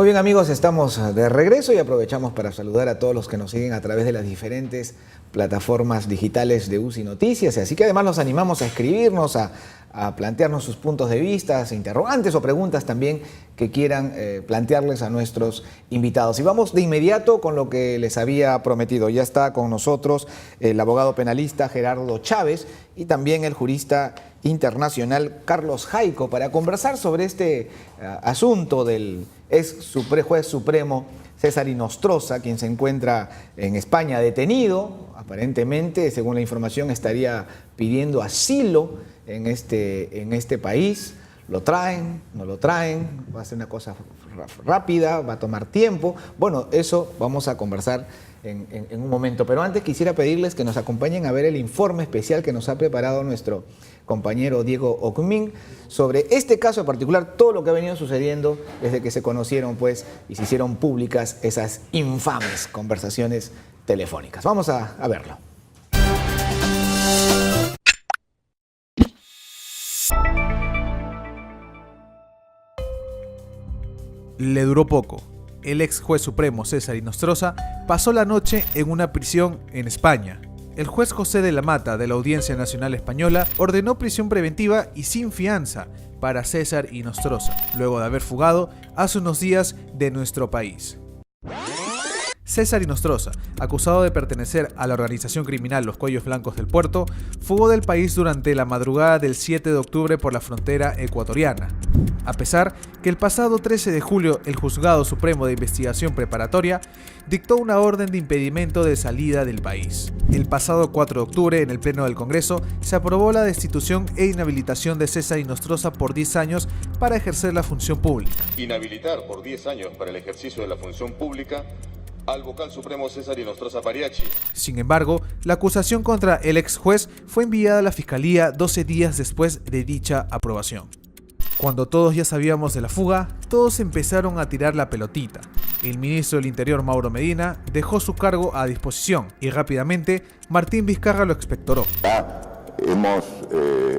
Muy bien, amigos, estamos de regreso y aprovechamos para saludar a todos los que nos siguen a través de las diferentes plataformas digitales de UCI Noticias. Así que además los animamos a escribirnos, a plantearnos sus puntos de vista, interrogantes o preguntas también que quieran plantearles a nuestros invitados. Y vamos de inmediato con lo que les había prometido. Ya está con nosotros el abogado penalista Gerardo Chávez y también el jurista internacional Carlos Jaico para conversar sobre este asunto del juez supremo César Inostroza, quien se encuentra en España detenido. Aparentemente, según la información, estaría pidiendo asilo en este país. ¿Lo traen? ¿No lo traen? ¿Va a ser una cosa rápida? ¿Va a tomar tiempo? Bueno, eso vamos a conversar en un momento. Pero antes quisiera pedirles que nos acompañen a ver el informe especial que nos ha preparado nuestro compañero Diego Ocumín sobre este caso en particular, todo lo que ha venido sucediendo desde que se conocieron y se hicieron públicas esas infames conversaciones telefónicas. Vamos a verlo. Le duró poco. El ex juez supremo César Inostroza pasó la noche en una prisión en España. El juez José de la Mata de la Audiencia Nacional Española ordenó prisión preventiva y sin fianza para César Inostroza, luego de haber fugado hace unos días de nuestro país. César Inostroza, acusado de pertenecer a la organización criminal Los Cuellos Blancos del Puerto, fugó del país durante la madrugada del 7 de octubre por la frontera ecuatoriana. A pesar que el pasado 13 de julio el Juzgado Supremo de Investigación Preparatoria dictó una orden de impedimento de salida del país. El pasado 4 de octubre, en el Pleno del Congreso, se aprobó la destitución e inhabilitación de César Inostroza por 10 años para ejercer la función pública. Inhabilitar por 10 años para el ejercicio de la función pública al vocal supremo César Inostroza Pariachi. Sin embargo, la acusación contra el ex juez fue enviada a la Fiscalía 12 días después de dicha aprobación. Cuando todos ya sabíamos de la fuga, todos empezaron a tirar la pelotita. El ministro del Interior, Mauro Medina, dejó su cargo a disposición y rápidamente Martín Vizcarra lo expectoró. Hemos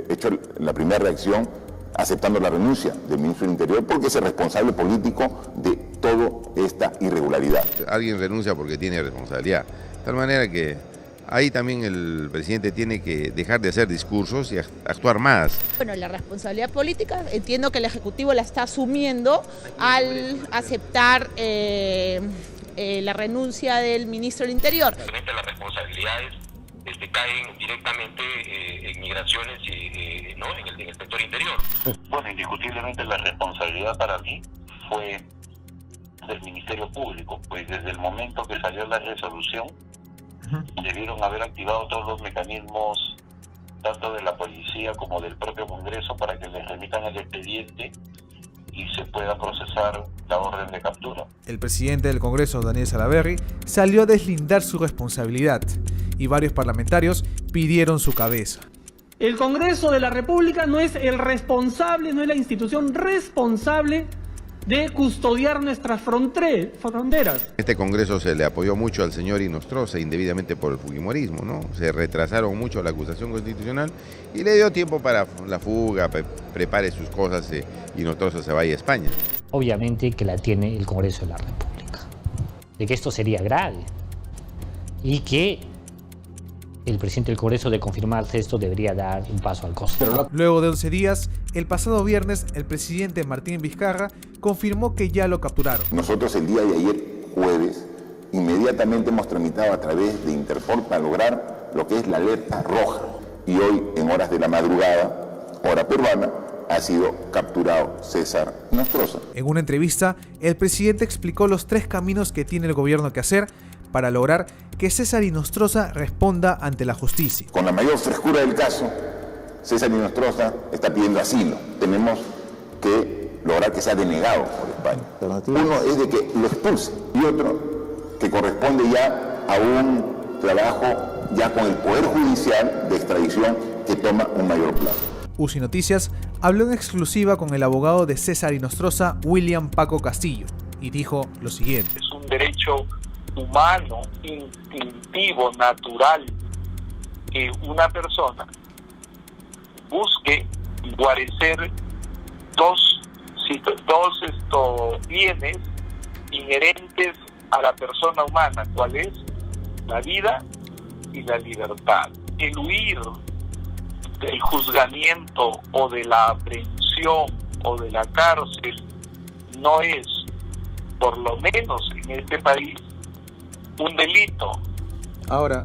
hecho la primera reacción aceptando la renuncia del ministro del Interior porque es el responsable político de toda esta irregularidad. Alguien renuncia porque tiene responsabilidad. De tal manera que ahí también el presidente tiene que dejar de hacer discursos y actuar más. Bueno, la responsabilidad política entiendo que el Ejecutivo la está asumiendo al aceptar la renuncia del ministro del Interior. Las responsabilidades caen directamente en migraciones ¿no? en el sector interior. Bueno, indiscutiblemente la responsabilidad para mí fue del Ministerio Público, pues desde el momento que salió la resolución debieron haber activado todos los mecanismos tanto de la policía como del propio Congreso para que les remitan el expediente y se pueda procesar la orden de captura. El presidente del Congreso, Daniel Salaverry, salió a deslindar su responsabilidad y varios parlamentarios pidieron su cabeza. El Congreso de la República no es el responsable, no es la institución responsable de custodiar nuestras fronteras. Este Congreso se le apoyó mucho al señor Inostroza indebidamente por el fujimorismo, ¿no? Se retrasaron mucho la acusación constitucional y le dio tiempo para la fuga, prepare sus cosas y Inostroza se vaya a España. Obviamente que la tiene el Congreso de la República, de que esto sería grave y que el presidente del Congreso, de confirmarse esto, debería dar un paso al costado. Luego de 11 días, el pasado viernes, el presidente Martín Vizcarra confirmó que ya lo capturaron. Nosotros el día de ayer, jueves, inmediatamente hemos tramitado a través de Interpol para lograr lo que es la alerta roja. Y hoy, en horas de la madrugada, hora peruana, ha sido capturado César Inostroza. En una entrevista, el presidente explicó los 3 caminos que tiene el gobierno que hacer para lograr que César Inostroza responda ante la justicia. Con la mayor frescura del caso, César Inostroza está pidiendo asilo. Tenemos que lograr que sea denegado por España. Uno es de que lo expulse y otro que corresponde ya a un trabajo ya con el Poder Judicial de extradición que toma un mayor plazo. UCI Noticias habló en exclusiva con el abogado de César Inostroza, William Paco Castillo, y dijo lo siguiente. Es un derecho humano, instintivo, natural, que una persona busque guarecer dos bienes inherentes a la persona humana, ¿cuál es? La vida y la libertad. El huir del juzgamiento o de la aprehensión o de la cárcel no es, por lo menos en este país, un delito. Ahora,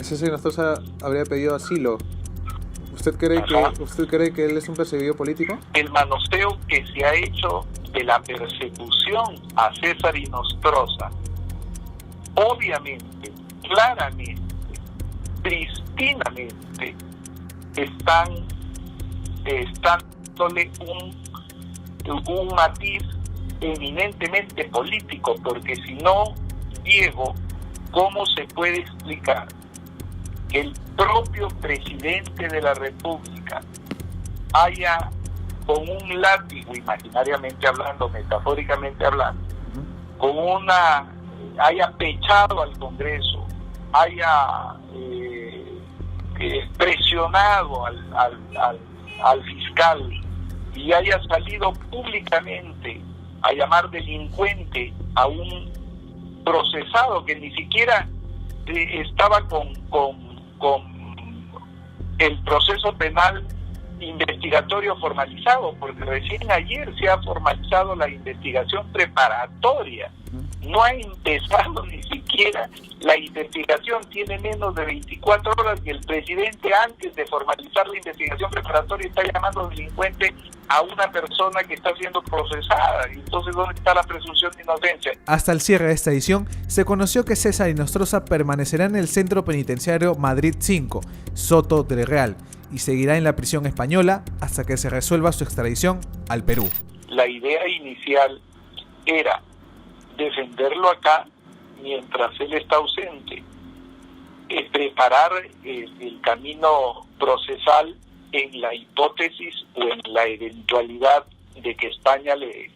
César Inostroza habría pedido asilo. ¿Usted cree que él es un perseguido político? El manoseo que se ha hecho de la persecución a César Inostroza, obviamente, claramente, pristinamente, están dándole un matiz eminentemente político, porque si no, Diego, ¿cómo se puede explicar que el propio presidente de la República haya, con un látigo, imaginariamente hablando, metafóricamente hablando, haya pechado al Congreso, haya presionado al fiscal y haya salido públicamente a llamar delincuente a un procesado que ni siquiera estaba con el proceso penal investigatorio formalizado, porque recién ayer se ha formalizado la investigación preparatoria. No ha empezado ni siquiera la investigación, tiene menos de 24 horas y el presidente, antes de formalizar la investigación preparatoria, está llamando delincuente a una persona que está siendo procesada. Entonces, ¿dónde está la presunción de inocencia? Hasta el cierre de esta edición, se conoció que César Inostroza permanecerá en el Centro Penitenciario Madrid 5, Soto del Real, y seguirá en la prisión española hasta que se resuelva su extradición al Perú. La idea inicial era defenderlo acá mientras él está ausente, preparar el camino procesal en la hipótesis o en la eventualidad de que España le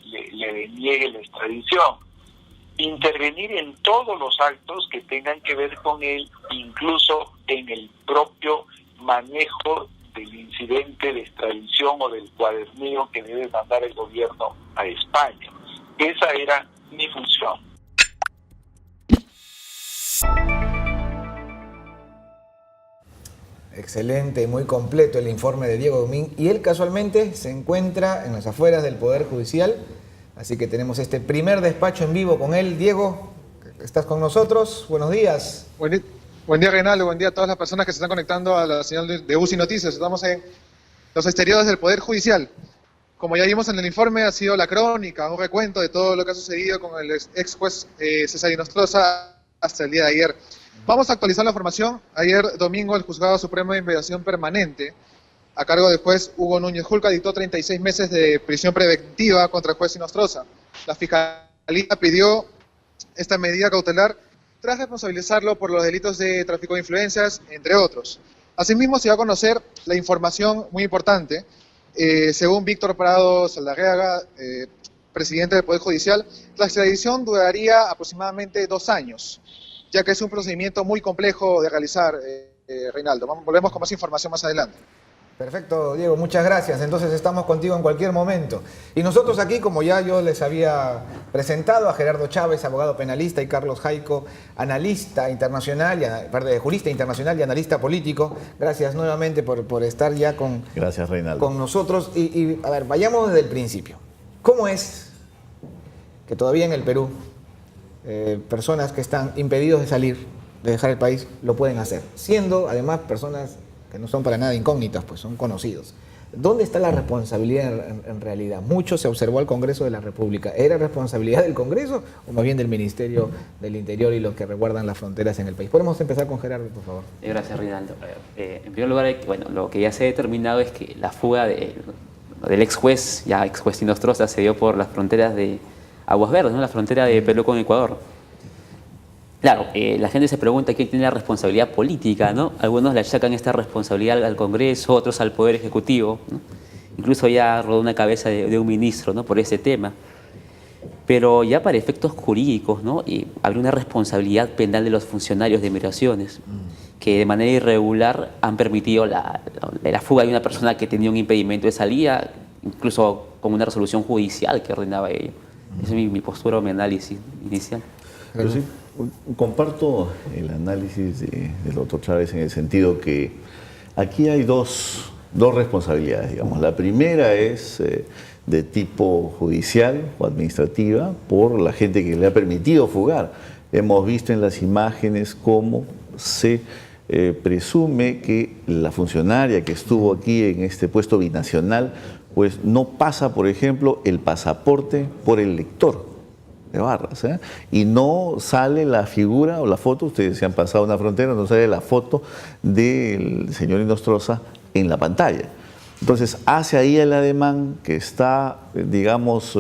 deniegue la extradición, intervenir en todos los actos que tengan que ver con él, incluso en el propio manejo del incidente de extradición o del cuadernillo que debe mandar el gobierno a España. Esa era mi función. Excelente, muy completo el informe de Diego Domín, y él casualmente se encuentra en las afueras del Poder Judicial, así que tenemos este primer despacho en vivo con él. Diego, ¿estás con nosotros? Buenos días. Buen día, Reinaldo, buen día a todas las personas que se están conectando a la señal de UCI Noticias. Estamos en los exteriores del Poder Judicial. Como ya vimos en el informe, ha sido la crónica, un recuento de todo lo que ha sucedido con el ex juez César Inostroza hasta el día de ayer. Vamos a actualizar la información. Ayer domingo el Juzgado Supremo de Investigación Permanente, a cargo del juez Hugo Núñez Julca, dictó 36 meses de prisión preventiva contra el juez Inostroza. La Fiscalía pidió esta medida cautelar tras responsabilizarlo por los delitos de tráfico de influencias, entre otros. Asimismo, se va a conocer la información muy importante. Según Víctor Prado Saldarriaga, presidente del Poder Judicial, la extradición duraría aproximadamente 2 años, ya que es un procedimiento muy complejo de realizar, Reinaldo. Volvemos con más información más adelante. Perfecto, Diego, muchas gracias. Entonces estamos contigo en cualquier momento. Y nosotros aquí, como ya yo les había presentado, a Gerardo Chávez, abogado penalista, y Carlos Jaico, analista internacional, jurista internacional y analista político. Gracias nuevamente por estar ya con nosotros. Y a ver, vayamos desde el principio. ¿Cómo es que todavía en el Perú personas que están impedidos de salir, de dejar el país, lo pueden hacer? Siendo además personas que no son para nada incógnitas, pues son conocidos. ¿Dónde está la responsabilidad en realidad? Mucho se observó al Congreso de la República. ¿Era responsabilidad del Congreso o más bien del Ministerio del Interior y los que resguardan las fronteras en el país? Podemos empezar con Gerardo, por favor. Gracias, Reinaldo. En primer lugar, lo que ya se ha determinado es que la fuga del ex juez Inostroza, se dio por las fronteras de Aguas Verdes, ¿no? La frontera de Perú con Ecuador. Claro, la gente se pregunta quién tiene la responsabilidad política, ¿no? Algunos le achacan esta responsabilidad al Congreso, otros al Poder Ejecutivo, ¿no? Incluso ya rodó una cabeza de un ministro, ¿no?, por ese tema. Pero ya para efectos jurídicos, ¿no?, habría una responsabilidad penal de los funcionarios de migraciones que de manera irregular han permitido la fuga de una persona que tenía un impedimento de salida, incluso con una resolución judicial que ordenaba ello. Esa es mi postura o mi análisis inicial. Yo sí comparto el análisis del doctor Chávez en el sentido que aquí hay dos responsabilidades, digamos. La primera es de tipo judicial o administrativa por la gente que le ha permitido fugar. Hemos visto en las imágenes cómo se presume que la funcionaria que estuvo aquí en este puesto binacional pues no pasa, por ejemplo, el pasaporte por el lector de barras, y no sale la figura o la foto, ustedes se han pasado una frontera, no sale la foto del señor Inostroza en la pantalla. Entonces hace ahí el ademán que está, digamos,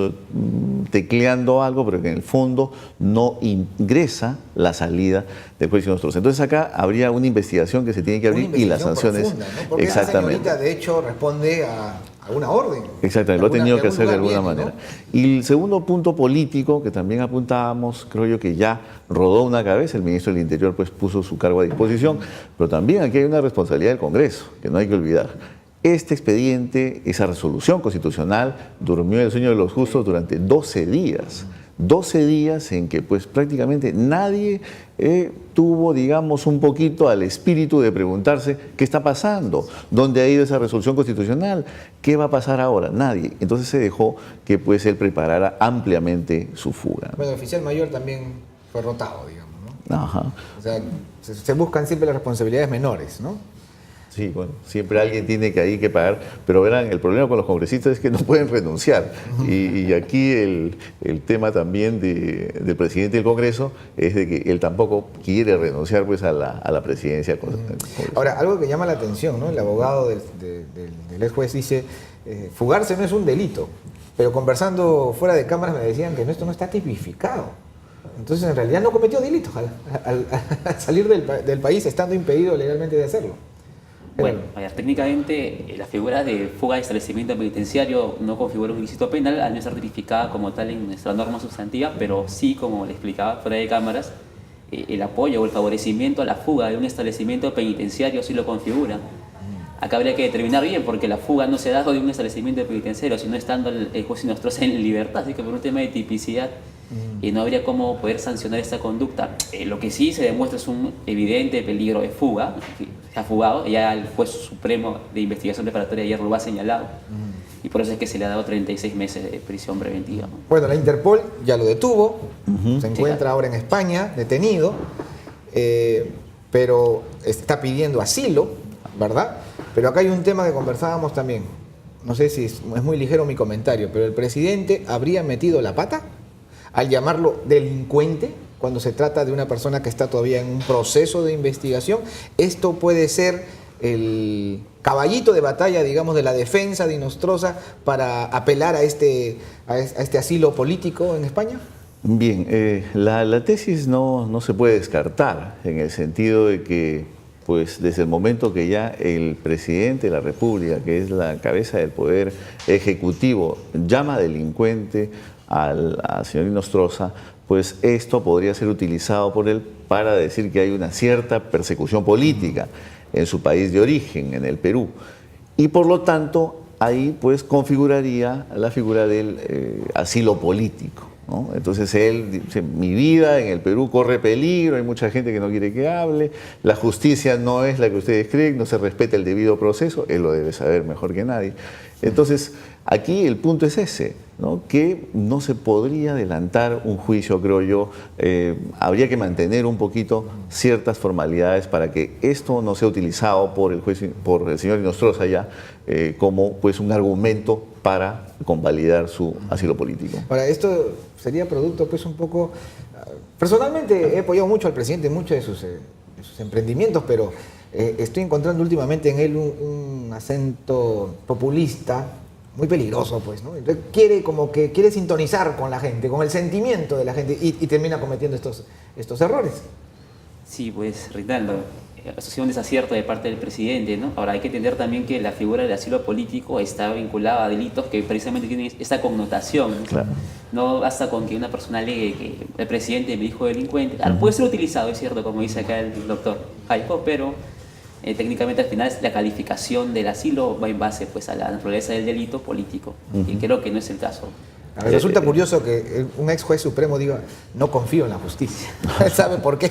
tecleando algo, pero que en el fondo no ingresa la salida del juez Inostroza. Entonces acá habría una investigación que se tiene que abrir y las sanciones. Profunda, ¿no? Porque exactamente. esa señorita, de hecho, responde a una orden. Exactamente, lo ha tenido que hacer de alguna manera. ¿No? Y el segundo punto político que también apuntábamos, creo yo que ya rodó una cabeza, el ministro del Interior pues puso su cargo a disposición, pero también aquí hay una responsabilidad del Congreso, que no hay que olvidar. Este expediente, esa resolución constitucional, durmió el sueño de los justos durante 12 días. 12 días en que pues prácticamente nadie tuvo, digamos, un poquito al espíritu de preguntarse qué está pasando, dónde ha ido esa resolución constitucional, qué va a pasar ahora, nadie. Entonces se dejó que pues él preparara ampliamente su fuga. Bueno, el oficial mayor también fue rotado, digamos, ¿no? Ajá. O sea, se buscan siempre las responsabilidades menores, ¿no? Sí, bueno, siempre alguien tiene que ahí que pagar, pero verán, el problema con los congresistas es que no pueden renunciar. Y aquí el tema también del presidente del Congreso es de que él tampoco quiere renunciar pues a la presidencia del Congreso. Ahora, algo que llama la atención, ¿no? El abogado del ex juez dice, fugarse no es un delito, pero conversando fuera de cámaras me decían que esto no está tipificado. Entonces, en realidad no cometió delitos al salir del país estando impedido legalmente de hacerlo. Bueno, técnicamente la figura de fuga de establecimiento penitenciario no configura un ilícito penal al no estar tipificada como tal en nuestra norma sustantiva, pero sí, como le explicaba fuera de cámaras, el apoyo o el favorecimiento a la fuga de un establecimiento penitenciario sí lo configura. Acá habría que determinar bien, porque la fuga no se da de un establecimiento penitenciario, sino estando el juez Inostroza en libertad, así que por un tema de tipicidad no habría cómo poder sancionar esta conducta. Lo que sí se demuestra es un evidente peligro de fuga, se ha fugado, ya el juez supremo de investigación preparatoria ayer lo ha señalado, y por eso es que se le ha dado 36 meses de prisión preventiva, ¿no? Bueno, la Interpol ya lo detuvo, se encuentra ahora en España, detenido, pero está pidiendo asilo, ¿verdad? Pero acá hay un tema que conversábamos también, no sé si es muy ligero mi comentario, pero el presidente habría metido la pata al llamarlo delincuente cuando se trata de una persona que está todavía en un proceso de investigación. Esto puede ser el caballito de batalla, digamos, de la defensa de Inostroza para apelar a este asilo político en España. Bien, la tesis no se puede descartar en el sentido de que pues desde el momento que ya el presidente de la República, que es la cabeza del poder ejecutivo, llama delincuente al señor Inostroza, pues esto podría ser utilizado por él para decir que hay una cierta persecución política en su país de origen, en el Perú. Y por lo tanto, ahí pues configuraría la figura del asilo político, ¿no? Entonces él dice, mi vida en el Perú corre peligro, hay mucha gente que no quiere que hable, la justicia no es la que ustedes creen, no se respeta el debido proceso, él lo debe saber mejor que nadie. Entonces, aquí el punto es ese, ¿no? Que no se podría adelantar un juicio, creo yo. Habría que mantener un poquito ciertas formalidades para que esto no sea utilizado por el señor Inostroza ya como pues un argumento para convalidar su asilo político. Ahora, esto sería producto pues un poco... Personalmente he apoyado mucho al presidente en muchos de sus emprendimientos, pero estoy encontrando últimamente en él un acento populista muy peligroso, pues, ¿no? Entonces quiere sintonizar con la gente, con el sentimiento de la gente y termina cometiendo estos errores. Sí, pues, Reinaldo, eso ha sido un desacierto de parte del presidente, ¿no? Ahora hay que entender también que la figura del asilo político está vinculada a delitos que precisamente tienen esta connotación, ¿no? Claro. No basta con que una persona alegue que el presidente me dijo delincuente. Claro, puede ser utilizado, es cierto, como dice acá el doctor Jaipo, pero técnicamente al final la calificación del asilo va en base pues a la naturaleza del delito político, y creo que no es el caso. A ver, resulta curioso que un ex juez supremo diga, no confío en la justicia. ¿Sabe por qué?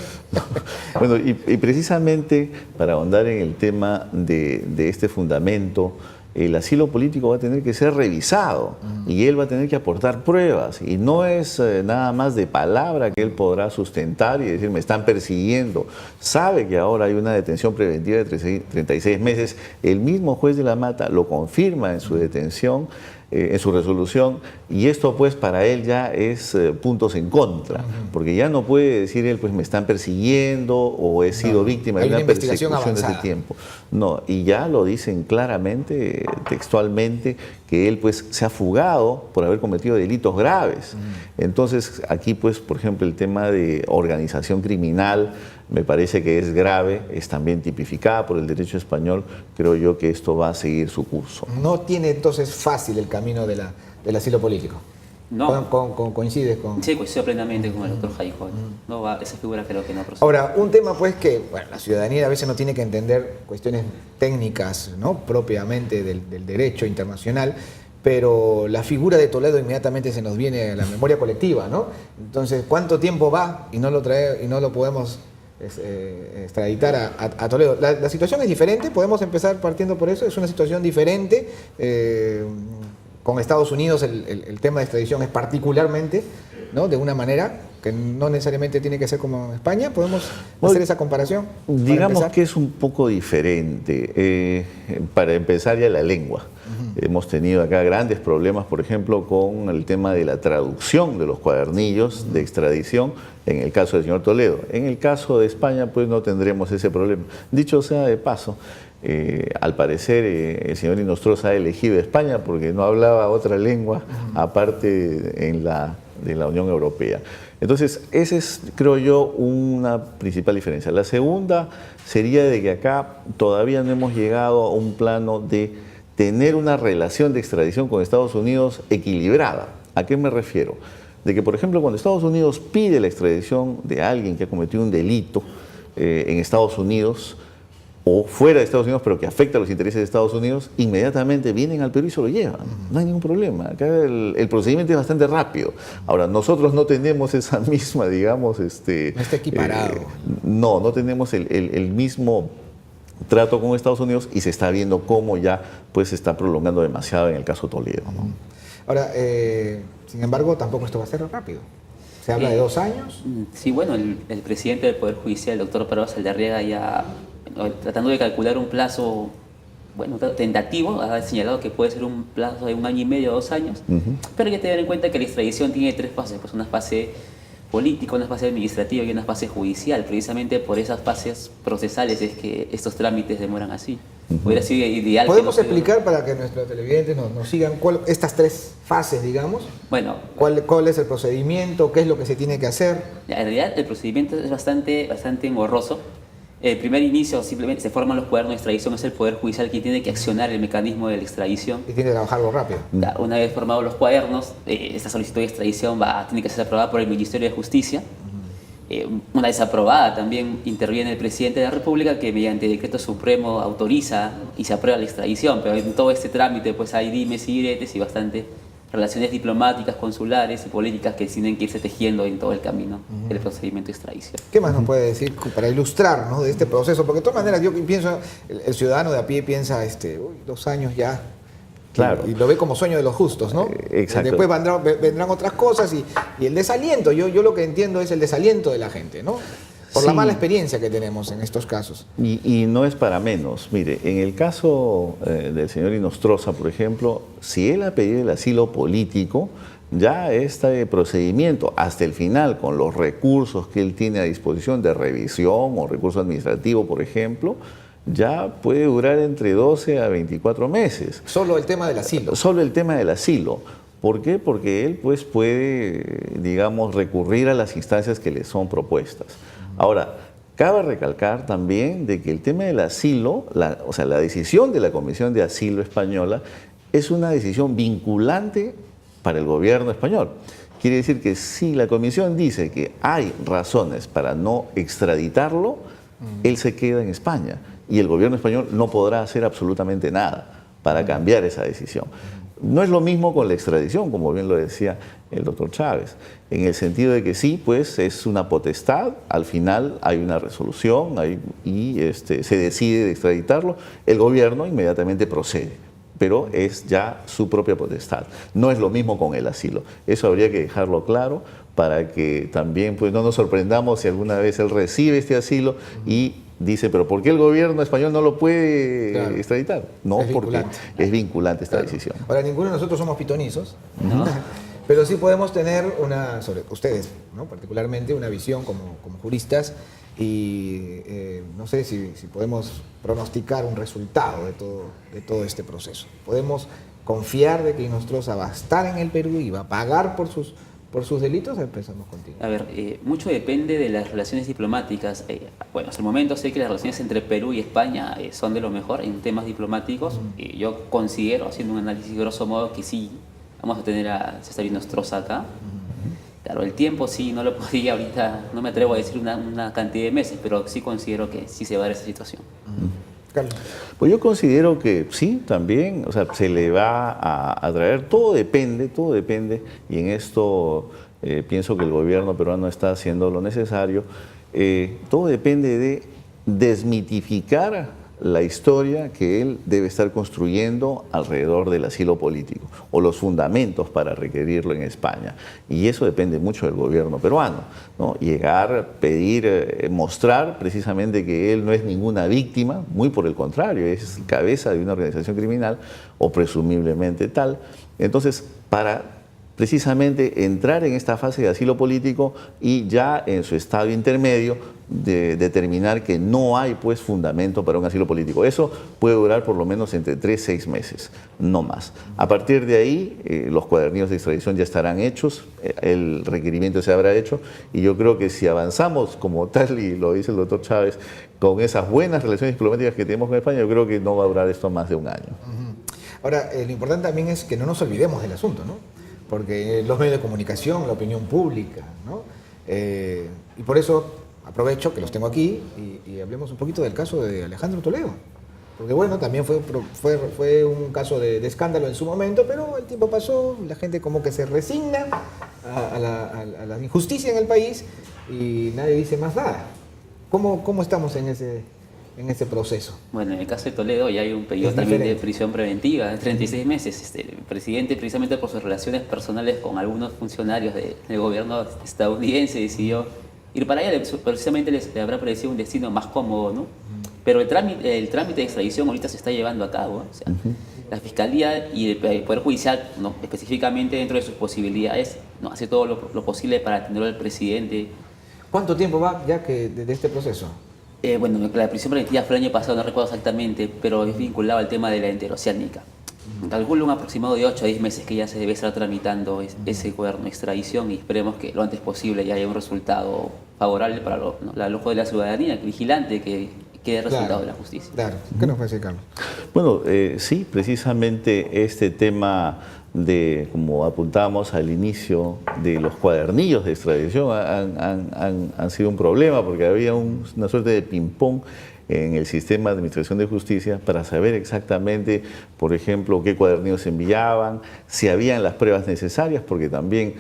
Bueno, y precisamente para ahondar en el tema de este fundamento, el asilo político va a tener que ser revisado y él va a tener que aportar pruebas, y no es nada más de palabra que él podrá sustentar y decir me están persiguiendo. Sabe que ahora hay una detención preventiva de 36 meses, el mismo juez de la Mata lo confirma en su detención, en su resolución, y esto pues para él ya es puntos en contra, porque ya no puede decir él pues me están persiguiendo o he sido víctima de una persecución de ese tiempo. No, y ya lo dicen claramente, textualmente, que él pues se ha fugado por haber cometido delitos graves. Entonces aquí pues por ejemplo el tema de organización criminal me parece que es grave, es también tipificada por el derecho español. Creo yo que esto va a seguir su curso. No tiene entonces fácil el camino del asilo político. No. ¿Coincides con...? Sí, coincido plenamente con el doctor Jaijo. No va, esa figura creo que no procede. Ahora, un tema pues que bueno, la ciudadanía a veces no tiene que entender cuestiones técnicas, ¿no?, propiamente del derecho internacional, pero la figura de Toledo inmediatamente se nos viene a la memoria colectiva, ¿no? Entonces, ¿cuánto tiempo va y no lo podemos extraditar a Toledo? La situación es diferente, podemos empezar partiendo por eso, es una situación diferente. Con Estados Unidos el tema de extradición es particularmente, ¿no?, de una manera que no necesariamente tiene que ser como en España. ¿Podemos hacer esa comparación? Digamos que es un poco diferente. Para empezar ya la lengua. Hemos tenido acá grandes problemas, por ejemplo, con el tema de la traducción de los cuadernillos de extradición en el caso del señor Toledo. En el caso de España, pues no tendremos ese problema. Dicho sea de paso, al parecer el señor Inostroza ha elegido España porque no hablaba otra lengua aparte de la Unión Europea. Entonces, esa es, creo yo, una principal diferencia. La segunda sería de que acá todavía no hemos llegado a un plano de tener una relación de extradición con Estados Unidos equilibrada. ¿A qué me refiero? De que, por ejemplo, cuando Estados Unidos pide la extradición de alguien que ha cometido un delito en Estados Unidos o fuera de Estados Unidos, pero que afecta a los intereses de Estados Unidos, inmediatamente vienen al Perú y se lo llevan. No hay ningún problema. Acá el procedimiento es bastante rápido. Ahora, nosotros no tenemos esa misma, digamos... no está equiparado. No tenemos el mismo trato con Estados Unidos y se está viendo cómo ya pues, se está prolongando demasiado en el caso Toledo, ¿no? Ahora, sin embargo, tampoco esto va a ser rápido. ¿Se habla de 2 años? Sí, bueno, el presidente del Poder Judicial, el doctor Parvaz Saldarriaga, ya tratando de calcular un plazo tentativo, ha señalado que puede ser un plazo de 1 año y medio, 2 años, pero hay que tener en cuenta que la extradición tiene 3 fases, pues una fase política, una fase administrativa y una fase judicial. Precisamente por esas fases procesales es que estos trámites demoran así. Hubiera sido ideal. ¿Podemos explicar para que nuestros televidentes nos sigan estas 3 fases, digamos? Bueno. ¿Cuál es el procedimiento? ¿Qué es lo que se tiene que hacer? En realidad el procedimiento es bastante engorroso. El primer inicio simplemente se forman los cuadernos de extradición, es el Poder Judicial quien tiene que accionar el mecanismo de la extradición. Y tiene que trabajarlo rápido. Una vez formados los cuadernos, esta solicitud de extradición tiene que ser aprobada por el Ministerio de Justicia. Una vez aprobada, también interviene el Presidente de la República, que mediante decreto supremo autoriza y se aprueba la extradición. Pero en todo este trámite pues hay dimes y diretes y bastante relaciones diplomáticas, consulares y políticas que tienen que irse tejiendo en todo el camino del procedimiento de extradición. ¿Qué más nos puede decir para ilustrar, ¿no?, de este proceso? Porque de todas maneras yo pienso, el ciudadano de a pie piensa, 2 años ya, claro, y lo ve como sueño de los justos, ¿no? Exacto. Después vendrán otras cosas y el desaliento, yo lo que entiendo es el desaliento de la gente, ¿no? Por la mala experiencia que tenemos en estos casos. Y no es para menos. Mire, en el caso del señor Inostroza, por ejemplo, si él ha pedido el asilo político, ya este procedimiento hasta el final, con los recursos que él tiene a disposición de revisión o recurso administrativo, por ejemplo, ya puede durar entre 12 a 24 meses. Solo el tema del asilo. Solo el tema del asilo. ¿Por qué? Porque él pues, puede, digamos, recurrir a las instancias que le son propuestas. Ahora, cabe recalcar también de que el tema del asilo, la decisión de la Comisión de Asilo Española es una decisión vinculante para el gobierno español. Quiere decir que si la Comisión dice que hay razones para no extraditarlo, él se queda en España y el gobierno español no podrá hacer absolutamente nada para cambiar esa decisión. No es lo mismo con la extradición, como bien lo decía el doctor Chávez, en el sentido de que sí, pues es una potestad, al final hay una resolución y se decide de extraditarlo, el gobierno inmediatamente procede, pero es ya su propia potestad. No es lo mismo con el asilo, eso habría que dejarlo claro para que también pues, no nos sorprendamos si alguna vez él recibe este asilo y dice, pero ¿por qué el gobierno español no lo puede extraditar? No, porque es vinculante esta decisión. Ahora, ninguno de nosotros somos pitonizos, ¿no? Pero sí podemos tener sobre ustedes, ¿no? Particularmente, una visión como juristas y no sé si podemos pronosticar un resultado de todo este proceso. Podemos confiar de que Inostroza va a estar en el Perú y va a pagar por sus delitos. Empezamos contigo. A ver, mucho depende de las relaciones diplomáticas. Bueno, hasta el momento sé que las relaciones entre Perú y España son de lo mejor en temas diplomáticos. Yo considero, haciendo un análisis grosso modo, que sí, vamos a tener a César Inostroza acá. Claro, el tiempo sí, no lo podría ahorita, no me atrevo a decir una cantidad de meses, pero sí considero que sí se va a dar esa situación. Carlos. Pues yo considero que sí, también, o sea, se le va a traer, todo depende, y en esto pienso que el gobierno peruano está haciendo lo necesario, todo depende de desmitificar la historia que él debe estar construyendo alrededor del asilo político o los fundamentos para requerirlo en España. Y eso depende mucho del gobierno peruano, ¿no? Llegar, pedir, mostrar precisamente que él no es ninguna víctima, muy por el contrario, es cabeza de una organización criminal o presumiblemente tal. Entonces, para precisamente entrar en esta fase de asilo político y ya en su estado intermedio de determinar que no hay pues fundamento para un asilo político. Eso puede durar por lo menos entre 3 y 6 meses, no más. A partir de ahí los cuadernillos de extradición ya estarán hechos, el requerimiento se habrá hecho y yo creo que si avanzamos como tal, y lo dice el doctor Chávez, con esas buenas relaciones diplomáticas que tenemos con España, yo creo que no va a durar esto más de un año. Ahora, lo importante también es que no nos olvidemos del asunto, ¿no? Porque los medios de comunicación, la opinión pública, ¿no? Y por eso aprovecho que los tengo aquí y hablemos un poquito del caso de Alejandro Toledo. Porque bueno, también fue un caso de escándalo en su momento, pero el tiempo pasó, la gente como que se resigna a la injusticia en el país y nadie dice más nada. ¿Cómo estamos en ese proceso? Bueno, en el caso de Toledo ya hay un pedido también de prisión preventiva de 36 meses. El presidente, precisamente por sus relaciones personales con algunos funcionarios del gobierno estadounidense, decidió ir para allá. Precisamente les habrá parecido un destino más cómodo, ¿no? Pero el trámite de extradición ahorita se está llevando a cabo, ¿eh? O sea, la Fiscalía y el Poder Judicial, ¿no? Específicamente dentro de sus posibilidades, ¿no? Hace todo lo posible para atenderlo al presidente. ¿Cuánto tiempo va ya de este proceso? Bueno, la prisión preventiva fue el año pasado, no recuerdo exactamente, pero es vinculado al tema de la interoceánica. Calculo un aproximado de 8 a 10 meses que ya se debe estar tramitando ese cuaderno de extradición y esperemos que lo antes posible ya haya un resultado favorable para el ojo de la ciudadanía, el vigilante, que quede resultado de la justicia. Claro. ¿Qué nos puede decir, Carlos? Bueno, sí, precisamente este tema de, como apuntamos al inicio, de los cuadernillos de extradición han sido un problema porque había una suerte de ping-pong en el sistema de administración de justicia para saber exactamente, por ejemplo, qué cuadernillos se enviaban, si habían las pruebas necesarias, porque también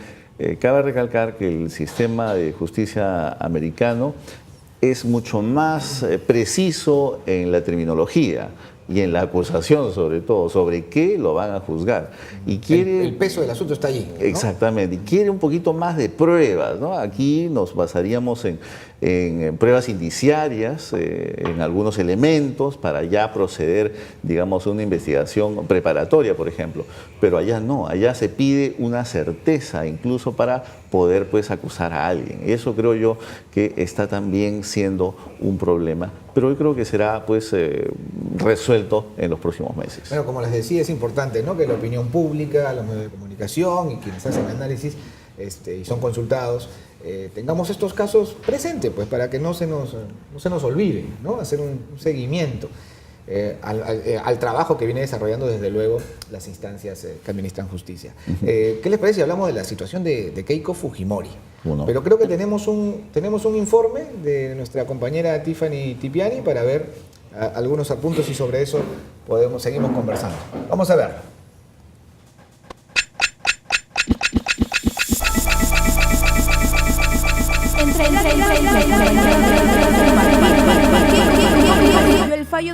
cabe recalcar que el sistema de justicia americano es mucho más preciso en la terminología y en la acusación, sobre todo, sobre qué lo van a juzgar. Y quiere, el peso del asunto está allí, ¿no? Exactamente, y quiere un poquito más de pruebas, ¿no? Aquí nos basaríamos en pruebas indiciarias, en algunos elementos, para ya proceder, digamos, a una investigación preparatoria, por ejemplo. Pero allá no, allá se pide una certeza, incluso para poder, pues, acusar a alguien. Eso creo yo que está también siendo un problema, pero yo creo que será, pues, resuelto en los próximos meses. Bueno, como les decía, es importante, ¿no?, que la opinión pública, los medios de comunicación y quienes hacen análisis y son consultados, tengamos estos casos presentes, pues, para que no se nos olvide, ¿no?, hacer un seguimiento al trabajo que viene desarrollando desde luego las instancias que administran justicia. ¿Qué les parece si hablamos de la situación de Keiko Fujimori? Bueno. Pero creo que tenemos un informe de nuestra compañera Tiffany Tipiani para ver algunos apuntes y sobre eso seguimos conversando. Vamos a ver.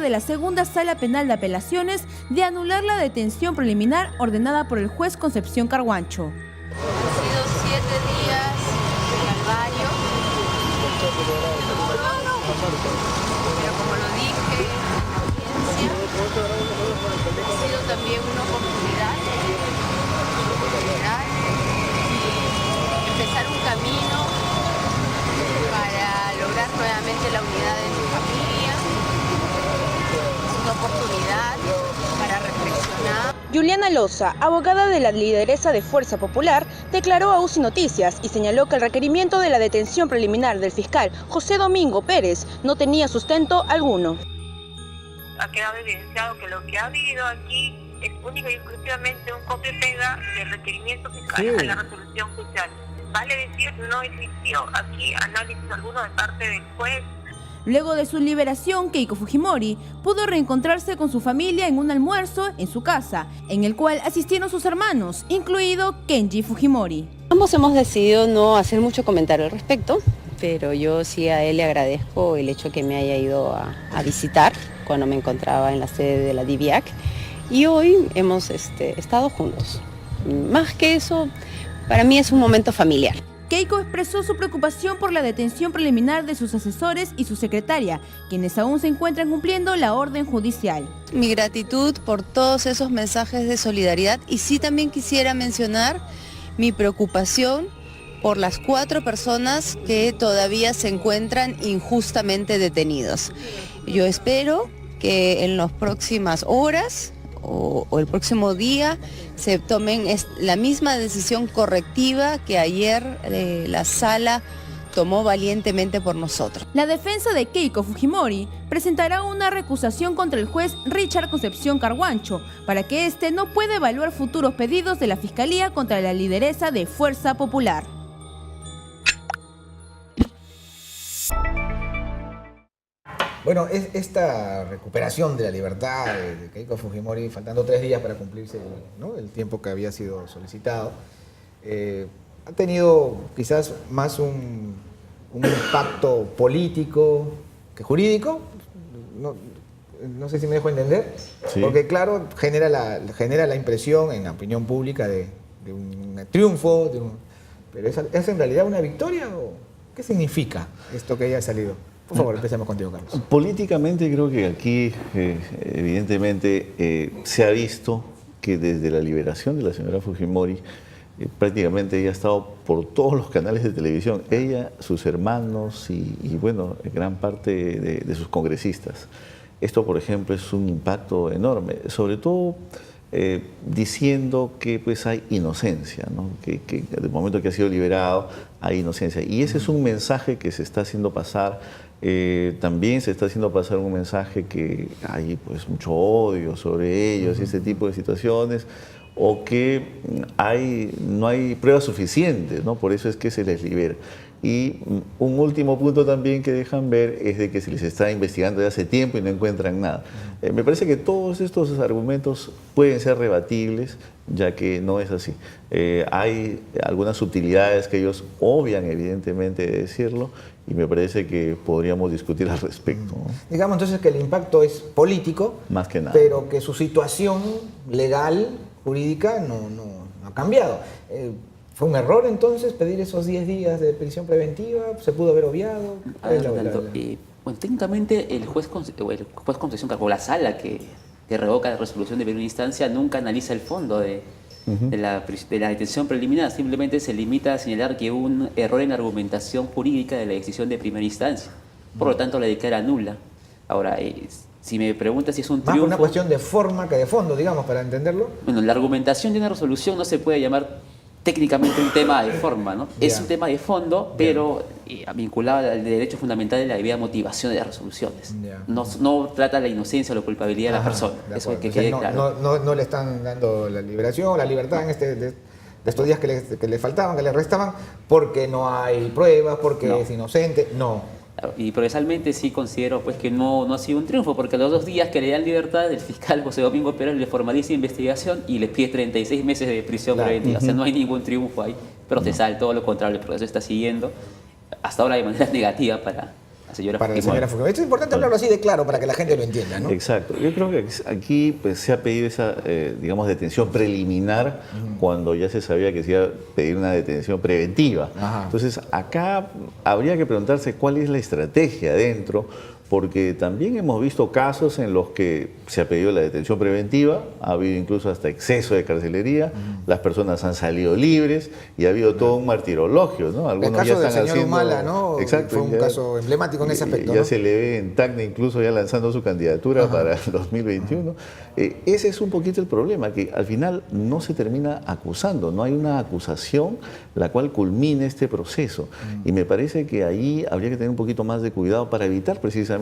de la Segunda Sala Penal de Apelaciones de anular la detención preliminar ordenada por el juez Concepción Carguancho. Han sido 7 días de calvario. Pero como lo dije en la audiencia, ha sido también una oportunidad y empezar un camino para lograr nuevamente la unidad de mi familia. Es una oportunidad para reflexionar. Juliana Loza, abogada de la lideresa de Fuerza Popular, declaró a UCI Noticias y señaló que el requerimiento de la detención preliminar del fiscal José Domingo Pérez no tenía sustento alguno. Ha quedado evidenciado que lo que ha habido aquí es única y exclusivamente un copia y pega del requerimiento fiscal a la resolución judicial. Vale decir, no existió aquí análisis alguno de parte del juez. Luego de su liberación, Keiko Fujimori pudo reencontrarse con su familia en un almuerzo en su casa, en el cual asistieron sus hermanos, incluido Kenji Fujimori. Ambos hemos decidido no hacer mucho comentario al respecto, pero yo sí a él le agradezco el hecho que me haya ido a visitar cuando me encontraba en la sede de la DIVIAC, y hoy hemos estado juntos. Más que eso, para mí es un momento familiar. Keiko expresó su preocupación por la detención preliminar de sus asesores y su secretaria, quienes aún se encuentran cumpliendo la orden judicial. Mi gratitud por todos esos mensajes de solidaridad, y sí también quisiera mencionar mi preocupación por las 4 personas que todavía se encuentran injustamente detenidos. Yo espero que en las próximas horas o el próximo día se tomen la misma decisión correctiva que ayer la sala tomó valientemente por nosotros. La defensa de Keiko Fujimori presentará una recusación contra el juez Richard Concepción Carguancho para que éste no pueda evaluar futuros pedidos de la Fiscalía contra la lideresa de Fuerza Popular. Bueno, esta recuperación de la libertad de Keiko Fujimori, faltando 3 días para cumplirse el tiempo que había sido solicitado, ha tenido quizás más un impacto político que jurídico. No sé si me dejo entender, sí. Porque claro, genera la impresión en la opinión pública de un triunfo, pero ¿es en realidad una victoria o qué significa esto que haya salido? Por favor, empecemos contigo, Carlos. Políticamente creo que aquí, evidentemente, se ha visto que desde la liberación de la señora Fujimori, prácticamente ella ha estado por todos los canales de televisión, ella, sus hermanos y bueno, gran parte de sus congresistas. Esto, por ejemplo, es un impacto enorme, sobre todo diciendo que pues hay inocencia, ¿no? Que desde el momento que ha sido liberado hay inocencia. Y ese es un mensaje que se está haciendo pasar. También se está haciendo pasar un mensaje que hay pues mucho odio sobre ellos y ese tipo de situaciones, o que no hay pruebas suficientes, ¿no? Por eso es que se les libera. Y un último punto también que dejan ver es de que se les está investigando desde hace tiempo y no encuentran nada. Me parece que todos estos argumentos pueden ser rebatibles, ya que no es así. Hay algunas sutilidades que ellos obvian evidentemente de decirlo, y me parece que podríamos discutir al respecto, ¿no? Digamos entonces que el impacto es político, más que nada, pero que su situación legal, jurídica, no ha cambiado. ¿Fue un error entonces pedir esos 10 días de prisión preventiva? ¿Se pudo haber obviado? Bueno, técnicamente el juez Concepción Carguancho, la sala que revoca la resolución de primera instancia, nunca analiza el fondo de la detención preliminar. Simplemente se limita a señalar que hubo un error en la argumentación jurídica de la decisión de primera instancia. Por lo tanto, la declara nula. Ahora, si me preguntas si es un triunfo... Más una cuestión de forma que de fondo, digamos, para entenderlo. Bueno, la argumentación de una resolución no se puede llamar técnicamente un tema de forma, ¿no? Es un tema de fondo, pero vinculado al derecho fundamental de la debida motivación de las resoluciones. No trata la inocencia o la culpabilidad de la persona. Eso es que quede claro. No le están dando la liberación o la libertad en de estos días que le faltaban, que le restaban, porque no hay pruebas, porque es inocente. No. Y procesalmente sí considero pues que no ha sido un triunfo, porque los 2 días que le dan libertad, el fiscal José Domingo Pérez le formaliza investigación y le pide 36 meses de prisión preventiva. O sea, no hay ningún triunfo ahí procesal, todo lo contrario, el proceso está siguiendo hasta ahora de manera negativa para señora para la Fujimori. señora Fujimori. Esto es importante hablarlo así de claro para que la gente lo entienda, ¿no? Exacto. Yo creo que aquí pues, se ha pedido esa, digamos, detención preliminar cuando ya se sabía que se iba a pedir una detención preventiva. Ajá. Entonces, acá habría que preguntarse cuál es la estrategia dentro, porque también hemos visto casos en los que se ha pedido la detención preventiva, ha habido incluso hasta exceso de carcelería, las personas han salido libres y ha habido todo un martirologio, ¿no? Algunos el caso del señor Humala, ¿no? Exacto, fue un caso emblemático en ese aspecto. Ya ¿no? se le ve en Tacna incluso ya lanzando su candidatura para el 2021. Ese es un poquito el problema, que al final no se termina acusando, no hay una acusación la cual culmine este proceso. Y me parece que ahí habría que tener un poquito más de cuidado para evitar precisamente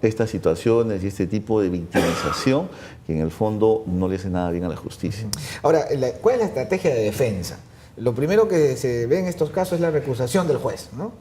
estas situaciones y este tipo de victimización que en el fondo no le hace nada bien a la justicia. Ahora, ¿cuál es la estrategia de defensa? Lo primero que se ve en estos casos es la recusación del juez, ¿no?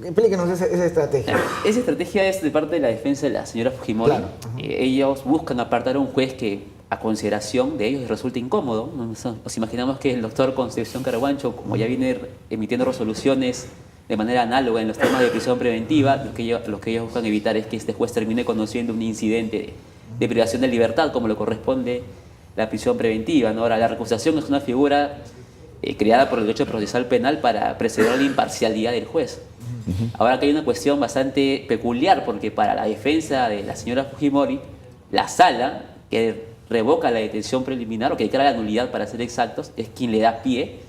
Explíquenos esa estrategia. Esa estrategia es de parte de la defensa de la señora Fujimori. Claro. Ellos buscan apartar a un juez que a consideración de ellos les resulta incómodo. Nos imaginamos que el doctor Concepción Carguancho, como ya viene emitiendo resoluciones de manera análoga en los temas de prisión preventiva, lo que ellos buscan evitar es que este juez termine conociendo un incidente de privación de libertad, como le corresponde la prisión preventiva, ¿no? Ahora, la recusación es una figura creada por el derecho procesal penal para preservar la imparcialidad del juez. Ahora, aquí hay una cuestión bastante peculiar, porque para la defensa de la señora Fujimori, la sala que revoca la detención preliminar, o que declara la nulidad para ser exactos, es quien le da pie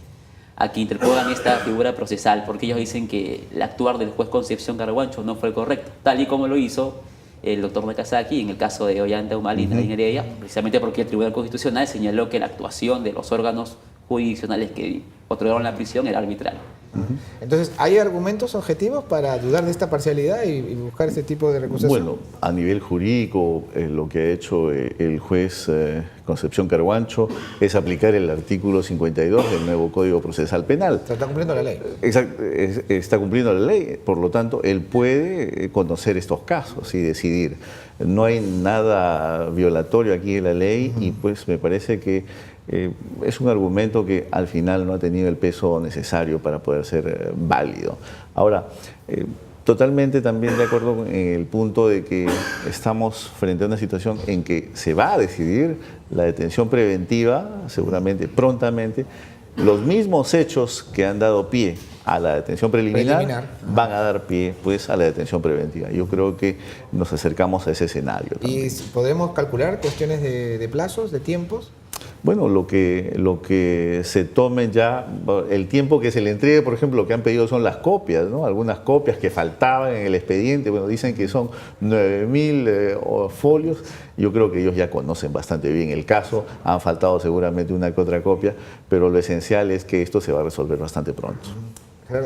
a que interpongan esta figura procesal, porque ellos dicen que el actuar del juez Concepción Carguancho no fue correcto, tal y como lo hizo el doctor Nakazaki en el caso de Ollanta Humala en Heredia, precisamente porque el Tribunal Constitucional señaló que la actuación de los órganos jurisdiccionales que otorgaron la prisión era arbitral. Entonces, ¿hay argumentos objetivos para dudar de esta parcialidad y buscar este tipo de recusación? Bueno, a nivel jurídico, lo que ha hecho el juez Concepción Carguancho es aplicar el artículo 52 del nuevo Código Procesal Penal. Está cumpliendo la ley. Exacto, está cumpliendo la ley, por lo tanto, él puede conocer estos casos y decidir. No hay nada violatorio aquí en la ley y pues me parece que es un argumento que al final no ha tenido el peso necesario para poder ser válido. Ahora, totalmente también de acuerdo con el punto de que estamos frente a una situación en que se va a decidir la detención preventiva, seguramente prontamente. Los mismos hechos que han dado pie a la detención preliminar van a dar pie pues, a la detención preventiva. Yo creo que nos acercamos a ese escenario también. ¿Y podemos calcular cuestiones de plazos, de tiempos? Bueno, lo que se tome ya, el tiempo que se le entregue, por ejemplo, lo que han pedido son las copias, ¿no? Algunas copias que faltaban en el expediente, bueno, dicen que son 9.000 folios. Yo creo que ellos ya conocen bastante bien el caso, han faltado seguramente una que otra copia, pero lo esencial es que esto se va a resolver bastante pronto.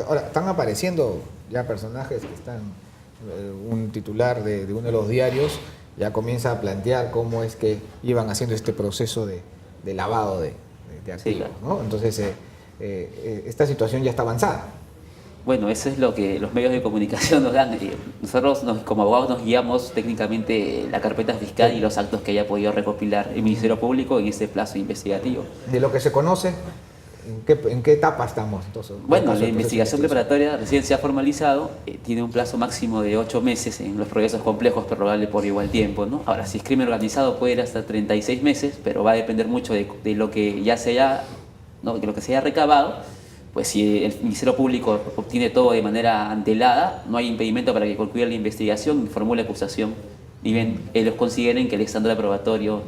Ahora, están apareciendo ya personajes que están, un titular de uno de los diarios ya comienza a plantear cómo es que iban haciendo este proceso de lavado de activos, sí, claro. ¿No? Entonces, esta situación ya está avanzada. Bueno, eso es lo que los medios de comunicación nos dan. Nosotros, como abogados, nos guiamos técnicamente la carpeta fiscal y los actos que haya podido recopilar el Ministerio Público en ese plazo investigativo. De lo que se conoce, ¿en qué etapa estamos? Entonces, bueno, la investigación preparatoria recién se ha formalizado, tiene un plazo máximo de 8 meses en los procesos complejos, prorrogable por igual tiempo, ¿no? Ahora, si es crimen organizado puede ir hasta 36 meses, pero va a depender mucho de lo que ya se haya, ¿no? de lo que se haya recabado. Pues si el Ministerio Público obtiene todo de manera antelada, no hay impedimento para que concluya la investigación y formule acusación, y bien ellos consideren que el estándar probatorio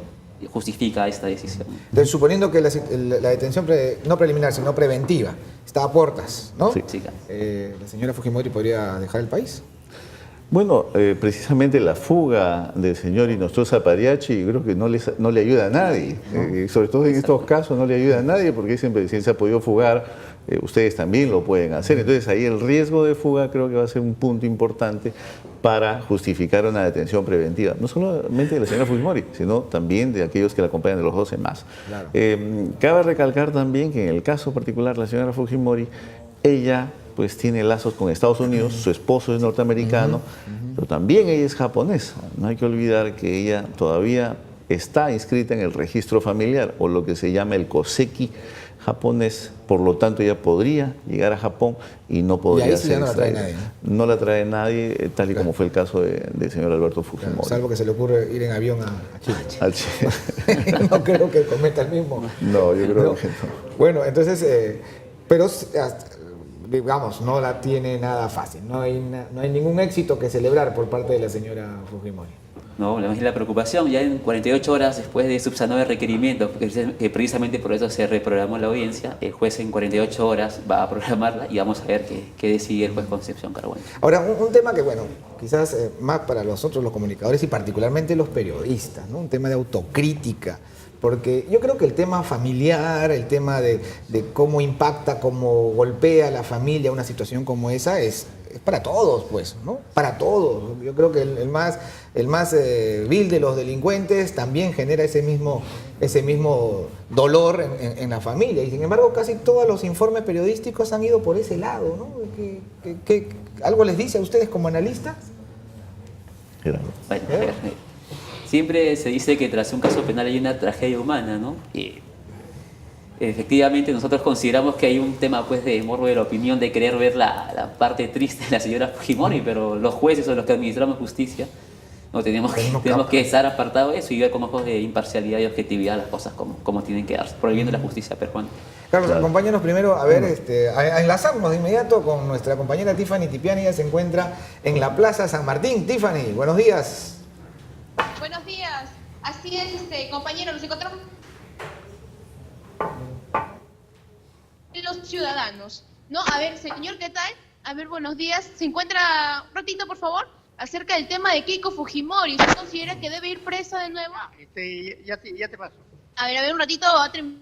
justifica esta decisión. Entonces, suponiendo que la detención no preliminar, sino preventiva, está a puertas, ¿no? Sí. ¿La señora Fujimori podría dejar el país? Bueno, precisamente la fuga del señor Inostroza Pariachi creo que no le ayuda a nadie. Sobre todo en estos casos no le ayuda a nadie porque dicen si se ha podido fugar, ustedes también lo pueden hacer. Entonces ahí el riesgo de fuga creo que va a ser un punto importante para justificar una detención preventiva. No solamente de la señora Fujimori, sino también de aquellos que la acompañan, de los 12 más. Claro. Cabe recalcar también que en el caso particular de la señora Fujimori, ella pues tiene lazos con Estados Unidos, su esposo es norteamericano, pero también ella es japonesa. No hay que olvidar que ella todavía está inscrita en el registro familiar, o lo que se llama el Koseki japonés, por lo tanto ella podría llegar a Japón y no podría y ahí sí ser ya no la trae extraída. nadie, No la trae nadie, tal y como fue el caso del señor Alberto Fujimori. Claro, salvo que se le ocurre ir en avión a Chile. Al Chile. No creo que cometa el mismo. No, yo creo No. que no. Bueno, entonces, pero digamos, no la tiene nada fácil. No hay ningún éxito que celebrar por parte de la señora Fujimori. No, la preocupación, ya en 48 horas después de subsanar el requerimiento, que precisamente por eso se reprogramó la audiencia, el juez en 48 horas va a programarla y vamos a ver qué decide el juez Concepción Carguancho. Ahora, un tema que, bueno, quizás más para nosotros los comunicadores y particularmente los periodistas, ¿no? Un tema de autocrítica, porque yo creo que el tema familiar, el tema de cómo impacta, cómo golpea a la familia una situación como esa es para todos, pues, ¿no? Para todos. Yo creo que el más vil de los delincuentes también genera ese mismo dolor en la familia. Y sin embargo, casi todos los informes periodísticos han ido por ese lado, ¿no? ¿Algo les dice a ustedes como analistas? Bueno, a ver, siempre se dice que tras un caso penal hay una tragedia humana, ¿no? Y efectivamente nosotros consideramos que hay un tema pues de morbo de la opinión, de querer ver la parte triste de la señora Fujimori, pero los jueces o los que administramos justicia no tenemos que estar apartados de eso y ver con ojos de imparcialidad y objetividad las cosas como tienen que darse, por el bien de la justicia peruana. Carlos, acompáñanos primero a ver, a enlazarnos de inmediato con nuestra compañera Tiffany Tipiani. Ella se encuentra en la Plaza San Martín. Tiffany, buenos días. Buenos días. Así es, compañero, nos encontramos los ciudadanos, ¿no? A ver, señor, ¿qué tal? A ver, buenos días. ¿Se encuentra un ratito, por favor? Acerca del tema de Keiko Fujimori. ¿Usted considera que debe ir presa de nuevo? Ya te paso. A ver, un ratito va a terminar.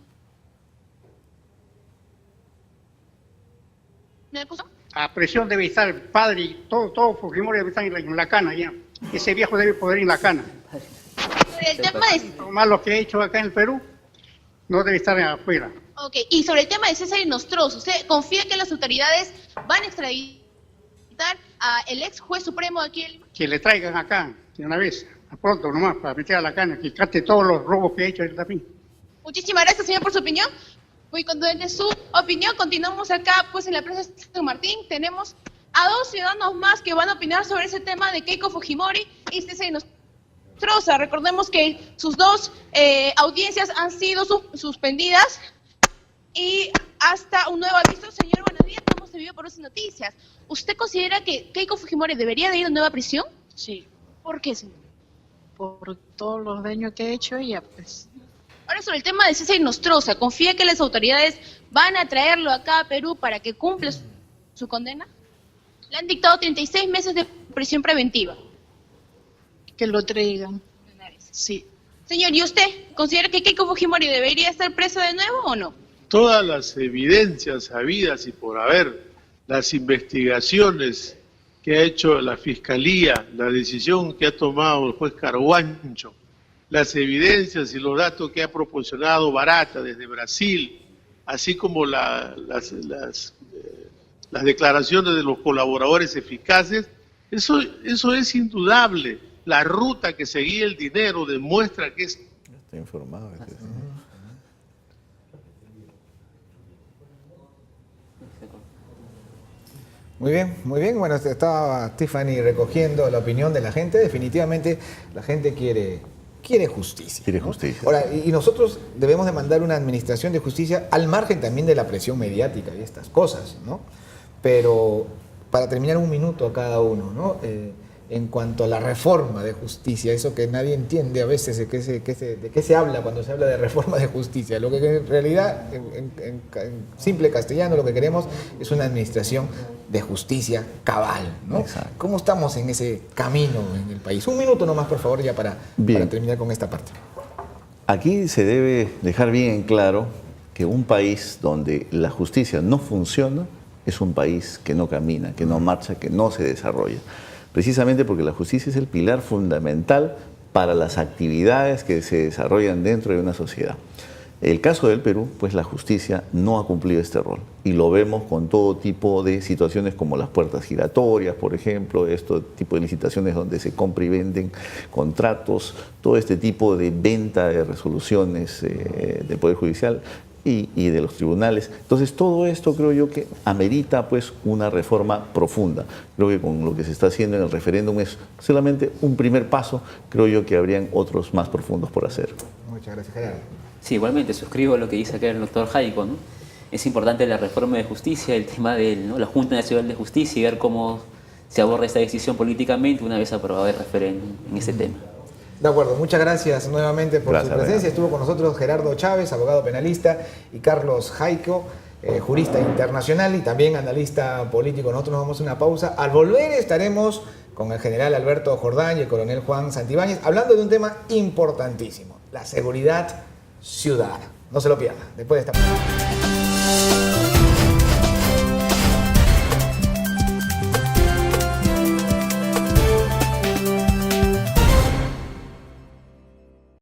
A presión debe estar el padre y todo Fujimori debe estar en la cana ya. Ese viejo debe poder ir en la cana. El tema es... Lo malo que ha hecho acá en el Perú no debe estar afuera. Ok, y sobre el tema de César Nostroza, ¿usted confía que las autoridades van a extraditar al ex juez supremo de aquí en Lima? Que le traigan acá de una vez, a pronto nomás, para meter a la cana, que cate todos los robos que ha hecho él también. Muchísimas gracias, señor, por su opinión. Pues cuando desde su opinión continuamos acá, pues en la Plaza San Martín, tenemos a dos ciudadanos más que van a opinar sobre ese tema de Keiko Fujimori y César Nostroza. Recordemos que sus dos audiencias han sido suspendidas y hasta un nuevo aviso. Señor, buenos días, estamos en vivo por UCI Noticias. ¿Usted considera que Keiko Fujimori debería de ir a nueva prisión? Sí. ¿Por qué, señor? Por todos los daños que ha hecho ella, pues. Ahora, sobre el tema de César Nostroza, ¿confía que las autoridades van a traerlo acá a Perú para que cumpla su condena? Le han dictado 36 meses de prisión preventiva. Que lo traigan. Sí. Señor, ¿y usted considera que Keiko Fujimori debería estar presa de nuevo o no? Todas las evidencias habidas y por haber, las investigaciones que ha hecho la Fiscalía, la decisión que ha tomado el juez Carguancho, las evidencias y los datos que ha proporcionado Barata desde Brasil, así como las declaraciones de los colaboradores eficaces, eso es indudable. La ruta que seguía el dinero demuestra que es... Está informado. Muy bien, muy bien. Bueno, estaba Tiffany recogiendo la opinión de la gente. Definitivamente la gente quiere justicia. Quiere ¿no? justicia. Ahora, y nosotros debemos demandar una administración de justicia al margen también de la presión mediática y estas cosas, ¿no? Pero para terminar un minuto a cada uno, ¿no? En cuanto a la reforma de justicia, eso que nadie entiende a veces de qué se habla cuando se habla de reforma de justicia. Lo que en realidad, en simple castellano, lo que queremos es una administración de justicia cabal, ¿no? Exacto. ¿Cómo estamos en ese camino en el país? Un minuto nomás, por favor, ya para terminar con esta parte. Aquí se debe dejar bien en claro que un país donde la justicia no funciona es un país que no camina, que no marcha, que no se desarrolla. Precisamente porque la justicia es el pilar fundamental para las actividades que se desarrollan dentro de una sociedad. El caso del Perú, pues la justicia no ha cumplido este rol y lo vemos con todo tipo de situaciones como las puertas giratorias, por ejemplo, este tipo de licitaciones donde se compra y venden contratos, todo este tipo de venta de resoluciones del Poder Judicial y de los tribunales. Entonces todo esto creo yo que amerita pues una reforma profunda. Creo que con lo que se está haciendo en el referéndum es solamente un primer paso. Creo yo que habrían otros más profundos por hacer. Muchas gracias, Gerardo. Sí, igualmente suscribo lo que dice acá el doctor Jaico, ¿no? Es importante la reforma de justicia, el tema de la Junta Nacional de Justicia y ver cómo se aborda esta decisión políticamente una vez aprobado el referéndum en este tema. De acuerdo, muchas gracias nuevamente por su presencia. Estuvo con nosotros Gerardo Chávez, abogado penalista, y Carlos Jaico, jurista internacional y también analista político. Nosotros nos vamos a una pausa. Al volver estaremos con el general Alberto Jordán y el coronel Juan Santibáñez hablando de un tema importantísimo, la seguridad ciudadana. No se lo pierdan, después de esta pausa.